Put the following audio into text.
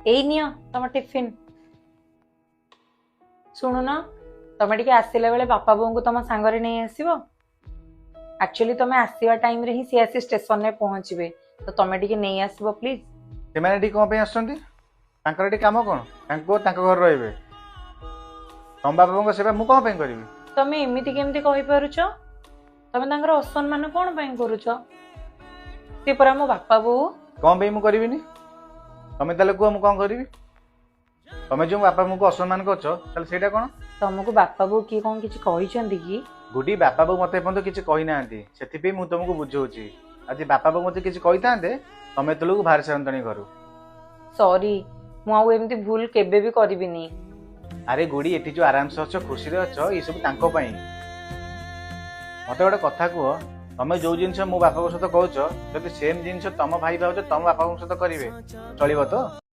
एई neo तम tiffin शुणु ना तमे टिके आसिला बेले बापा बोऊ को तम सांगरे नहीं आसीबो एक्चुअली तमे आसीबा टाइम रे ही सी आसी स्टेशन रे पहुंचबे तो तमे टिके नहीं आसीबो प्लीज ସେମାନେ ଏଠି କ'ଣ ପାଇଁ ଆସୁଛନ୍ତି ତାଙ୍କର ଏଠି କାମ କ'ଣ ତାଙ୍କ ଘରେ ରହିବେ ତମ ବାପାଙ୍କ ସେବା ମୁଁ କ'ଣ ପାଇଁ କରିବି तमे एमिति केमति कहि पारुछ तमे तांकर असम्मान कोन पई करूछ से परा मो बापा बो କ'ଣ ପାଇଁ ମୁଁ କରିବିନି ତମେ ତାହେଲେ କୁହ ମୁଁ କ'ଣ କରିବି ତମେ ଯେଉଁ ବାପା ବୋଉଙ୍କୁ ଅସମ୍ମାନ କରୁଛ ତାହେଲେ ସେଇଟା କ'ଣ तुमको बापा बो की कोन किछि कहिसंती कि ଗୁଡି ବାପା ବୋଉ ମତେ ଏପର୍ଯ୍ୟନ୍ତ କିଛି କହିନାହାନ୍ତି ସେଥିପାଇଁ ମୁଁ ତମକୁ ବୁଝଉଛି ଆଜି ବାପା ବୋଉ ମତେ କିଛି କହିଥାନ୍ତେ ତମେ ତେଳକୁ ବାହାରି ସାରନ୍ତଣି ଘରୁ सॉरी मु आउ एमति भूल केबे भी करबिनी ଆରେ ଗୁଡି ଏଠି ଯୋଉ ଆରାମସେ ଅଛ ଖୁସିରେ ଅଛ ଏ ସବୁ ତାଙ୍କ ପାଇଁ ମତେ ଗୋଟେ କଥା କୁହ ତମେ ଯୋଉ ଜିନିଷ ମୋ ବାପାଙ୍କ ସହିତ କହୁଛ ଯଦି ସେମ୍ ଜିନିଷ ତମ ଭାଇ ଭାଉଜ ତମ ବାପାଙ୍କ ସହିତ କରିବେ ଚଳିବ ତ